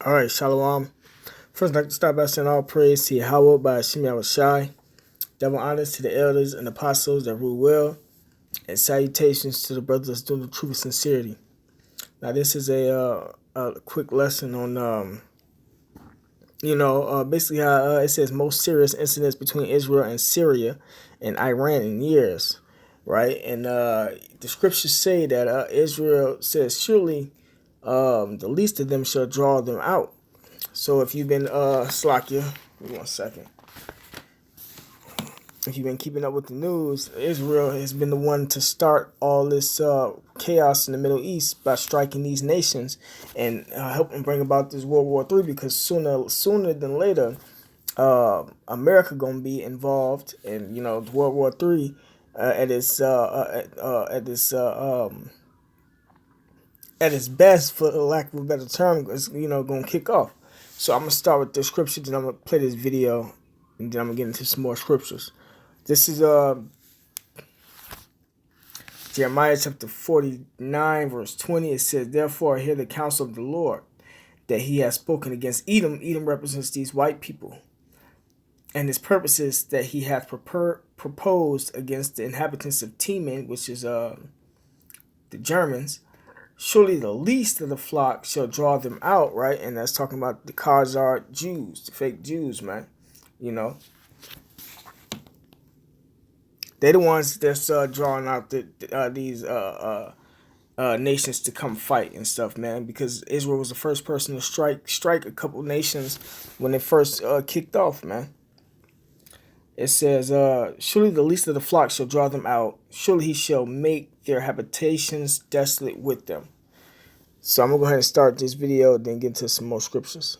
All right, Shalom. First, I'd like to start by saying all praise to Yahweh by Hashem Yahushai. Double honors to the elders and apostles that rule well, and salutations to the brothers doing the truth with sincerity. Now, this is a quick lesson on, basically how it says most serious incidents between Israel and Syria and Iran in years, right? And the scriptures say that Israel says, surely the least of them shall draw them out. So if you've been Slakia, give me 1 second. If you've been keeping up with the news, Israel has been the one to start all this chaos in the Middle East by striking these nations and helping bring about this World War III. Because sooner than later, America gonna be involved in the World War III at its best, for lack of a better term, is gonna kick off. So I'm going to start with the scripture, then I'm going to play this video, and then I'm going to get into some more scriptures. This is Jeremiah chapter 49, verse 20. It says, therefore, hear the counsel of the Lord, that he has spoken against Edom. Edom represents these white people. And his purposes that he hath proposed against the inhabitants of Teman, which is the Germans. Surely the least of the flock shall draw them out, right? And that's talking about the Khazar Jews, the fake Jews, man. They're the ones that's drawing out these nations to come fight and stuff, man. Because Israel was the first person to strike a couple nations when they first kicked off, man. It says, surely the least of the flock shall draw them out. Surely he shall make their habitations desolate with them. So I'm going to go ahead and start this video, then get into some more scriptures.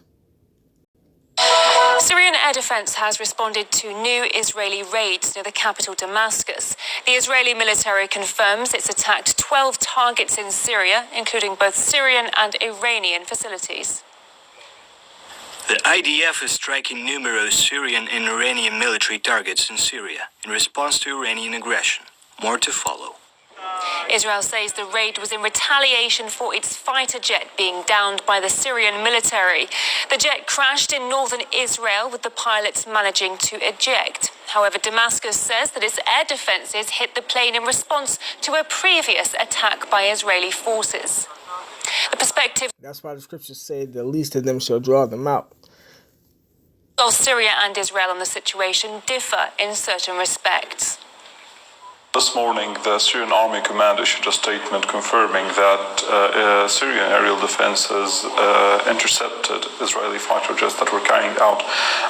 Syrian air defense has responded to new Israeli raids near the capital Damascus. The Israeli military confirms it's attacked 12 targets in Syria, including both Syrian and Iranian facilities. The IDF is striking numerous Syrian and Iranian military targets in Syria in response to Iranian aggression. More to follow. Israel says the raid was in retaliation for its fighter jet being downed by the Syrian military. The jet crashed in northern Israel, with the pilots managing to eject. However, Damascus says that its air defenses hit the plane in response to a previous attack by Israeli forces. The perspective... That's why the scriptures say the least of them shall draw them out. Both Syria and Israel on the situation differ in certain respects. This morning, the Syrian Army Command issued a statement confirming that Syrian aerial defenses intercepted Israeli fighter jets that were carrying out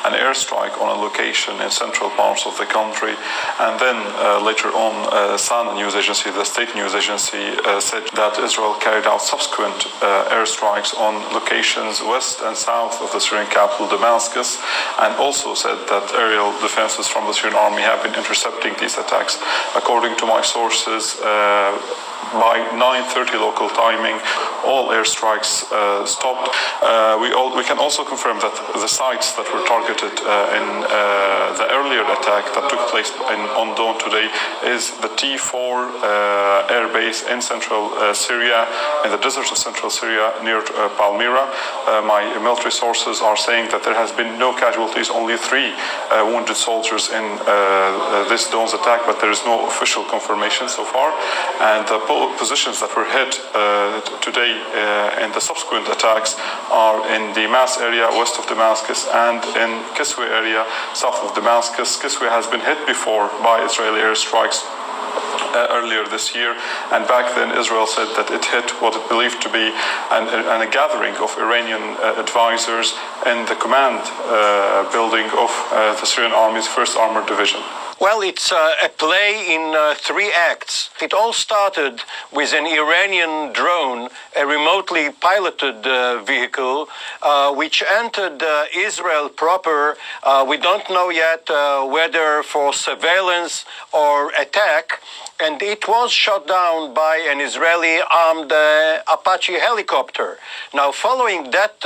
an airstrike on a location in central parts of the country. And then later on, Sana news agency, the state news agency, said that Israel carried out subsequent airstrikes on locations west and south of the Syrian capital, Damascus, and also said that aerial defenses from the Syrian army have been intercepting these attacks. According to my sources, by 9:30 local timing, all airstrikes stopped. We can also confirm that the sites that were targeted in the earlier attack that took place on dawn today is the T4 air base in central Syria, in the deserts of central Syria near Palmyra. My military sources are saying that there has been no casualties, only 3 wounded soldiers in this dawn's attack, but there is no official confirmation so far. And the positions that were hit today in the subsequent attacks are in the Mas area west of Damascus and in Kiswe area south of Damascus. Kiswe has been hit before by Israeli airstrikes earlier this year, and back then Israel said that it hit what it believed to be a gathering of Iranian advisors in the command building of the Syrian Army's 1st Armored Division. Well, it's a play in 3 acts. It all started with an Iranian drone, a remotely piloted vehicle, which entered Israel proper. We don't know yet whether for surveillance or attack, and it was shot down by an Israeli armed Apache helicopter. Now, following that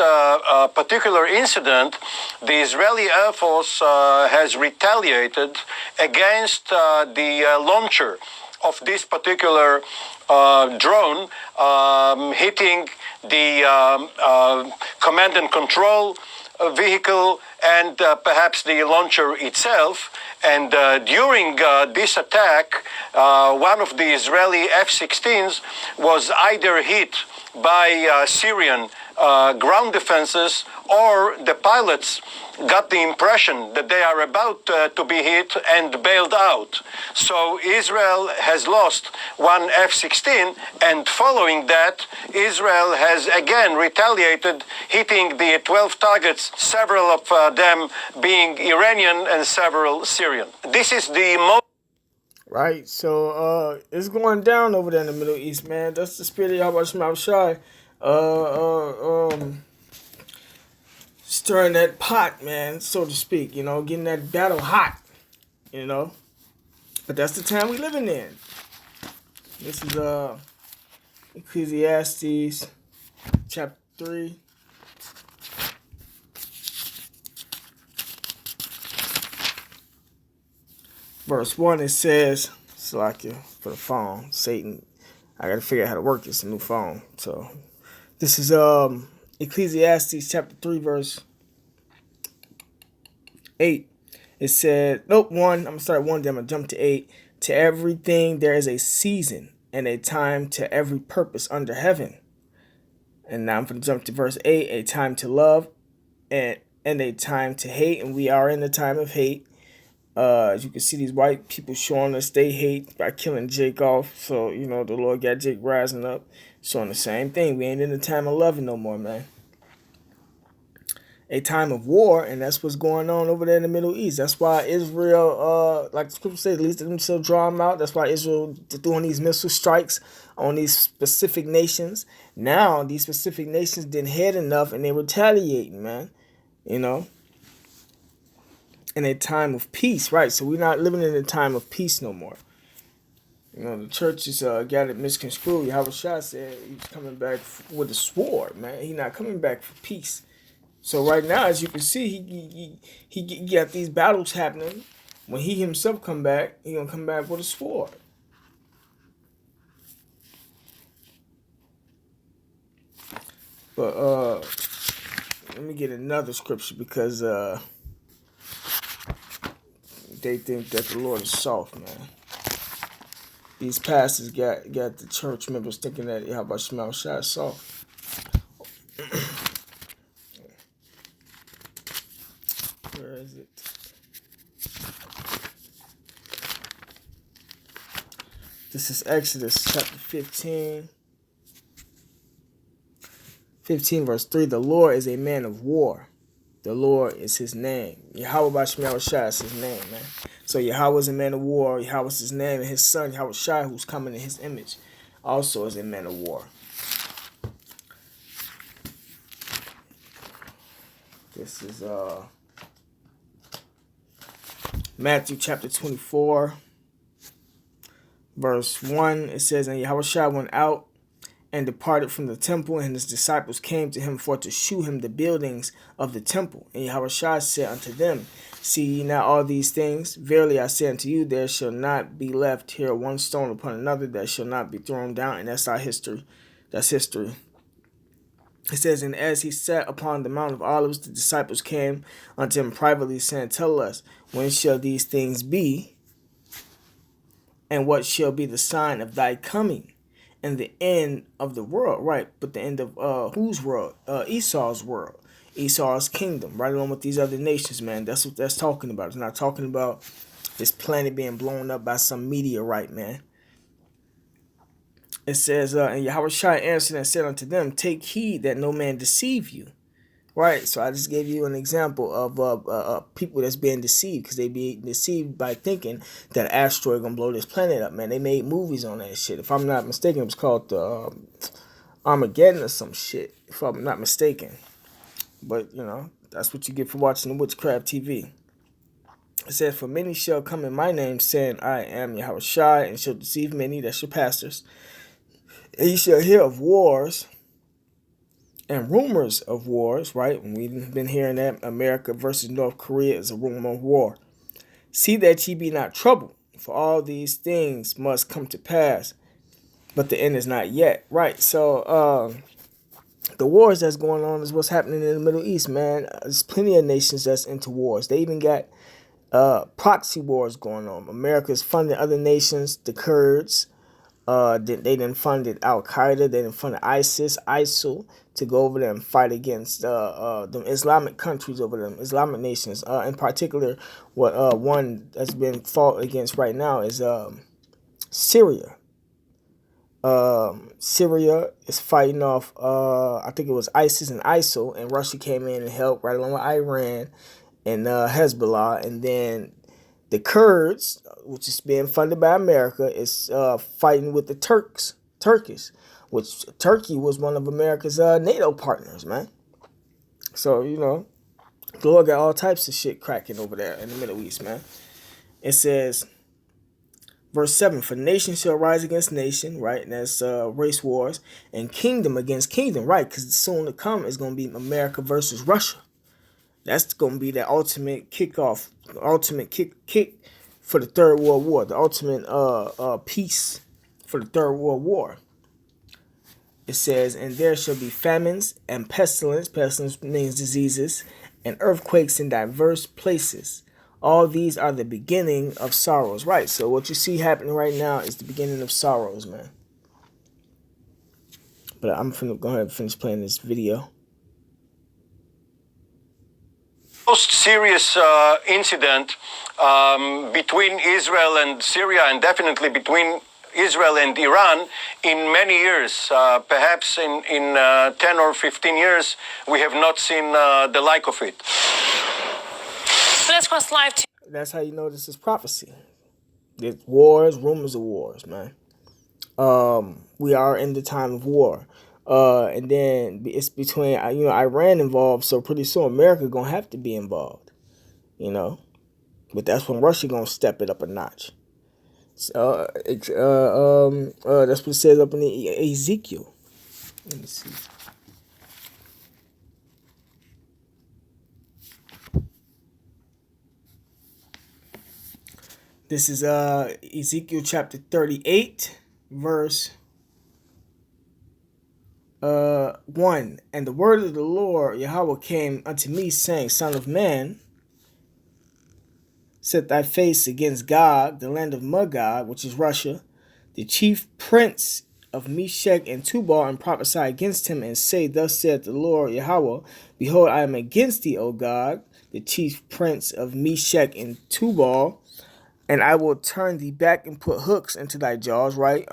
particular incident, the Israeli Air Force has retaliated against the launcher of this particular drone hitting the command and control vehicle and perhaps the launcher itself. And during this attack, one of the Israeli F-16s was either hit by Syrian ground defenses, or the pilots got the impression that they are about to be hit and bailed out. So Israel has lost one F-16, and following that, Israel has again retaliated, hitting the 12 targets, several of them being Iranian and several Syrian. This is the most... Right, so it's going down over there in the Middle East, man. That's the spirit of Yahweh Shema Shai. Stirring that pot, man, so to speak, you know, getting that battle hot, you know. But that's the time we living in. This is Ecclesiastes chapter 3. Verse 1, it says, Salakia for the phone, Satan. I gotta figure out how to work this new phone. So this is Ecclesiastes chapter 3, verse 8. It said, nope, 1. I'm gonna start 1, then I'm gonna jump to 8. To everything there is a season and a time to every purpose under heaven. And now I'm gonna jump to verse 8, a time to love and a time to hate, and we are in the time of hate. As you can see, these white people showing us they hate by killing Jake off. So, you know, the Lord got Jake rising up, showing the same thing. We ain't in the time of loving no more, man. A time of war, and that's what's going on over there in the Middle East. That's why Israel, like the scripture says, at least themselves draw them out. That's why Israel doing these missile strikes on these specific nations. Now, these specific nations didn't hit enough, and they retaliating, man. You know? In a time of peace, right? So we're not living in a time of peace no more. You know, the church is got it misconstrued. Yahweh Shah said he's coming back with a sword, man. He's not coming back for peace. So right now, as you can see, he got these battles happening. When he himself come back, he gonna come back with a sword. But let me get another scripture because they think that the Lord is soft, man. These pastors got the church members thinking that Yahweh Shema Shai is soft. Where is it? This is Exodus chapter 15. 15 verse 3. The Lord is a man of war. The Lord is his name. Yahweh Shema Shai is his name, man. So Yahweh is a man of war. Yahweh is his name. And his son, Yahweh Shai, who's coming in his image, also is a man of war. This is Matthew chapter 24, verse 1. It says, and Yahweh Shai went out and departed from the temple, and his disciples came to him for to shew him the buildings of the temple. And Yahweh Shai said unto them, see ye not all these things? Verily I say unto you, there shall not be left here one stone upon another that shall not be thrown down. And that's our history. That's history. It says, and as he sat upon the Mount of Olives, the disciples came unto him privately, saying, tell us, when shall these things be? And what shall be the sign of thy coming? And the end of the world, right? But the end of whose world? Esau's world. Esau's kingdom, right along with these other nations, man. That's what that's talking about. It's not talking about this planet being blown up by some meteorite, man. It says, and Yahweh Shai answered and said unto them, take heed that no man deceive you. Right, so I just gave you an example of people that's being deceived because they be deceived by thinking that an asteroid gonna blow this planet up, man. They made movies on that shit. If I'm not mistaken, it was called Armageddon or some shit, if I'm not mistaken. But, you know, that's what you get for watching the Witchcraft TV. It says, for many shall come in my name, saying, I am Yahweh Shai, and shall deceive many, that's your pastors. And ye shall hear of wars and rumors of wars, right? And we've been hearing that America versus North Korea is a rumor of war. See that ye be not troubled, For all these things must come to pass, but the end is not yet. Right. So the wars that's going on is what's happening in the Middle East, man. There's plenty of nations that's into wars. They even got proxy wars going on. America's funding other nations, the Kurds. They didn't funded Al Qaeda. They didn't fund ISIS, ISIL, to go over there and fight against the Islamic countries over them, Islamic nations. In particular, what one that's been fought against right now is Syria. Syria is fighting off, I think it was ISIS and ISIL, and Russia came in and helped right along with Iran and Hezbollah, and then the Kurds, which is being funded by America, is fighting with the Turkish, which Turkey was one of America's NATO partners, man. So, you know, the Lord got all types of shit cracking over there in the Middle East, man. It says, verse 7, for nation shall rise against nation, right? And that's race wars, and kingdom against kingdom, right? Because soon to come is going to be America versus Russia. That's going to be the ultimate kickoff, ultimate kick for the Third World War, the ultimate peace for the Third World War. It says, and there shall be famines and pestilence. Pestilence means diseases, and earthquakes in diverse places. All these are the beginning of sorrows. Right, so what you see happening right now is the beginning of sorrows, man. But I'm finna go ahead and finish playing this video. Most serious incident between Israel and Syria, and definitely between Israel and Iran in many years. Perhaps in 10 or 15 years, we have not seen the like of it. So let's cross live to... That's how you know this is prophecy. There's wars, rumors of wars, man. We are in the time of war. And then it's between, Iran involved, so pretty soon America gonna have to be involved, but that's when Russia gonna step it up a notch. So, that's what it says up in the Ezekiel. Let me see. This is Ezekiel chapter 38, verse 1. And the word of the Lord Yahweh came unto me, saying, Son of man, set thy face against Gog, the land of Magog, which is Russia, the chief prince of Meshech and Tubal, and prophesy against him, and say, Thus saith the Lord Yahweh, Behold, I am against thee, O Gog, the chief prince of Meshech and Tubal, and I will turn thee back and put hooks into thy jaws, right?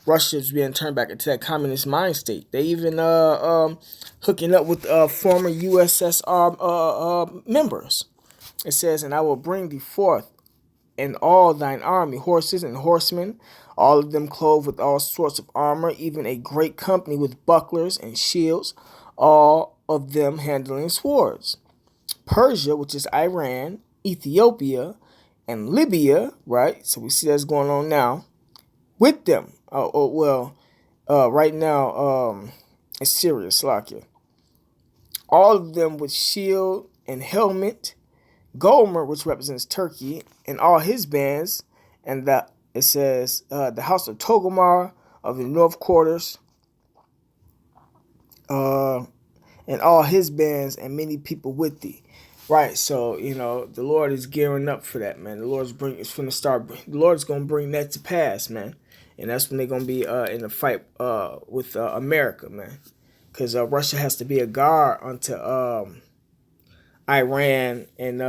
Russia's being turned back into that communist mind state. They even hooking up with former USSR members. It says, and I will bring thee forth in all thine army, horses and horsemen, all of them clothed with all sorts of armor, even a great company with bucklers and shields, all of them handling swords. Persia, which is Iran, Ethiopia, and Libya, right? So we see that's going on now with them. Right now, it's Syria, Slovakia. All of them with shield and helmet. Gomer, which represents Turkey, and all his bands, and it says the house of Togomar of the north quarters, and all his bands, and many people with thee. Right, so the Lord is gearing up for that, man. The Lord's going to bring that to pass, man, and that's when they're going to be in a fight with America, man, because Russia has to be a guard unto Iran and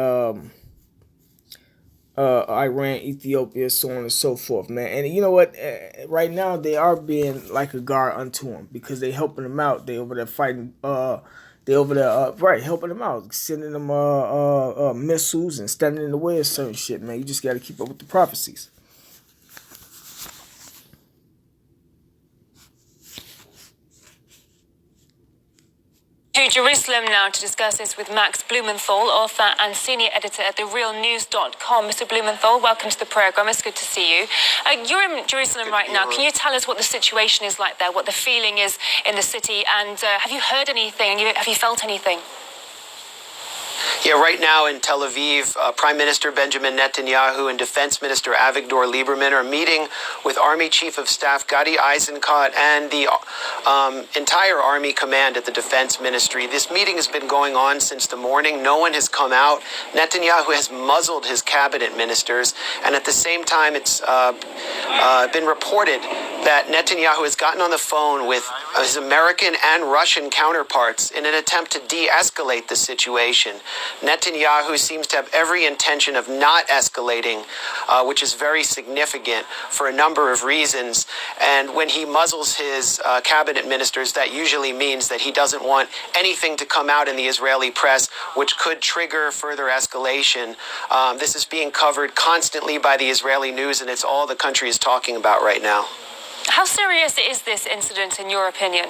Iran, Ethiopia, so on and so forth, man. And you know what? Right now they are being like a guard unto them because they helping them out. They over there fighting. They over there, helping them out, sending them missiles and standing in the way of certain shit, man. You just got to keep up with the prophecies. To Jerusalem now to discuss this with Max Blumenthal, author and senior editor at therealnews.com. Mr. Blumenthal, welcome to the program. It's good to see you. You're in Jerusalem right now. Can you tell us what the situation is like there, what the feeling is in the city, and have you heard anything? Have you felt anything? Yeah, right now in Tel Aviv, Prime Minister Benjamin Netanyahu and Defense Minister Avigdor Lieberman are meeting with Army Chief of Staff Gadi Eisenkot and the entire Army Command at the Defense Ministry. This meeting has been going on since the morning. No one has come out. Netanyahu has muzzled his cabinet ministers, and at the same time, it's been reported that Netanyahu has gotten on the phone with his American and Russian counterparts in an attempt to de-escalate the situation. Netanyahu seems to have every intention of not escalating, which is very significant for a number of reasons. And when he muzzles his cabinet ministers, that usually means that he doesn't want anything to come out in the Israeli press, which could trigger further escalation. This is being covered constantly by the Israeli news, and it's all the country is talking about right now. How serious is this incident, in your opinion?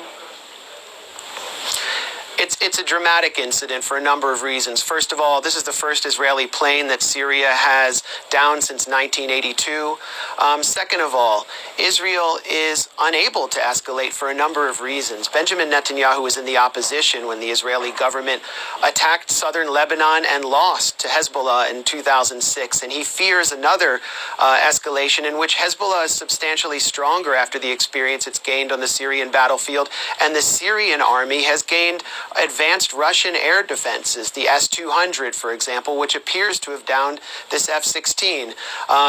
It's a dramatic incident for a number of reasons. First of all, this is the first Israeli plane that Syria has downed since 1982. Second of all, Israel is unable to escalate for a number of reasons. Benjamin Netanyahu was in the opposition when the Israeli government attacked southern Lebanon and lost to Hezbollah in 2006, and he fears another escalation in which Hezbollah is substantially stronger after the experience it's gained on the Syrian battlefield, and the Syrian army has gained advanced Russian air defenses, the S-200, for example, which appears to have downed this F-16.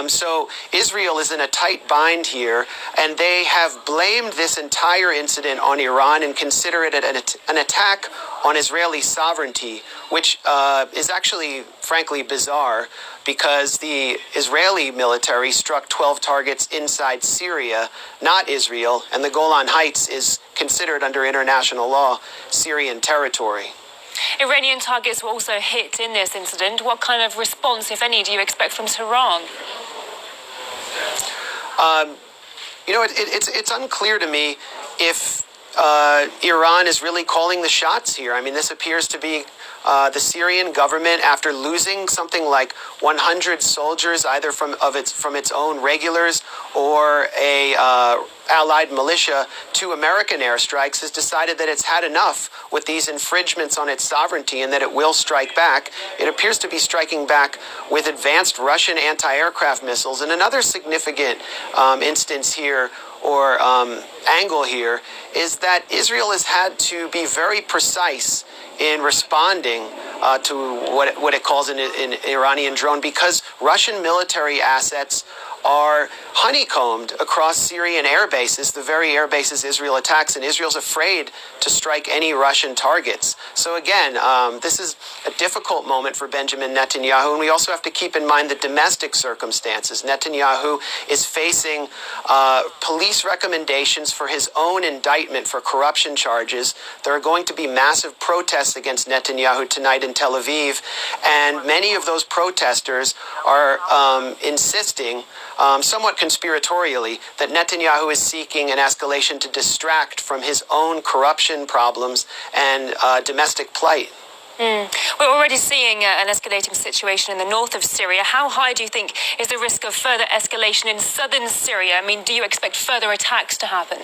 So Israel is in a tight bind here, and they have blamed this entire incident on Iran and consider it an attack on Israeli sovereignty, which is actually, frankly, bizarre, because the Israeli military struck 12 targets inside Syria, not Israel, and the Golan Heights is considered under international law Syrian territory. Iranian targets were also hit in this incident. What kind of response, if any, do you expect from Tehran? It's unclear to me if Iran is really calling the shots here. I mean, this appears to be the Syrian government, after losing something like 100 soldiers, either from its own regulars or a allied militia, to American airstrikes, has decided that it's had enough with these infringements on its sovereignty and that it will strike back. It appears to be striking back with advanced Russian anti-aircraft missiles. And another significant instance here, or angle here, is that Israel has had to be very precise in responding to what it calls an Iranian drone, because Russian military assets are honeycombed across Syrian air bases, the very air bases Israel attacks, and Israel's afraid to strike any Russian targets. So again, this is a difficult moment for Benjamin Netanyahu, and we also have to keep in mind the domestic circumstances. Netanyahu is facing police recommendations for his own indictment for corruption charges. There are going to be massive protests against Netanyahu tonight in Tel Aviv, and many of those protesters are insisting, somewhat conspiratorially, that Netanyahu is seeking an escalation to distract from his own corruption problems and domestic plight. We're already seeing an escalating situation in the north of Syria. How high do you think is the risk of further escalation in southern Syria? I mean, do you expect further attacks to happen?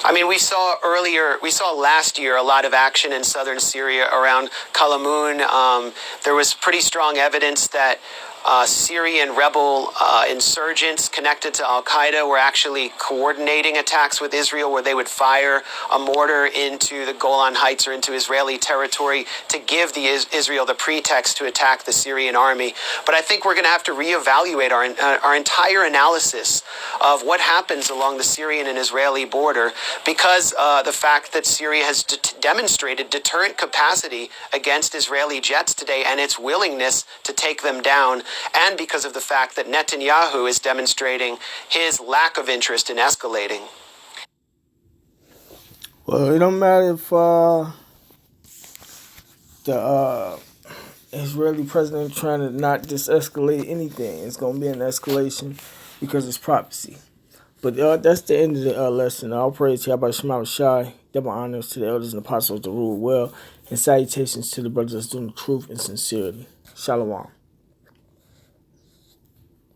I mean, we saw last year a lot of action in southern Syria around Kalamun. There was pretty strong evidence that Syrian rebel insurgents connected to Al-Qaeda were actually coordinating attacks with Israel, where they would fire a mortar into the Golan Heights or into Israeli territory to give Israel the pretext to attack the Syrian army. But I think we're going to have to reevaluate our entire analysis of what happens along the Syrian and Israeli border, because the fact that Syria has demonstrated deterrent capacity against Israeli jets today and its willingness to take them down, and because of the fact that Netanyahu is demonstrating his lack of interest in escalating. Well, it don't matter if the Israeli president trying to not escalate anything. It's going to be an escalation because it's prophecy. But that's the end of the lesson. All praise to Yahweh Shema Shai. Double honors to the elders and apostles to rule well. And salutations to the brothers that's doing the truth and sincerity. Shalom.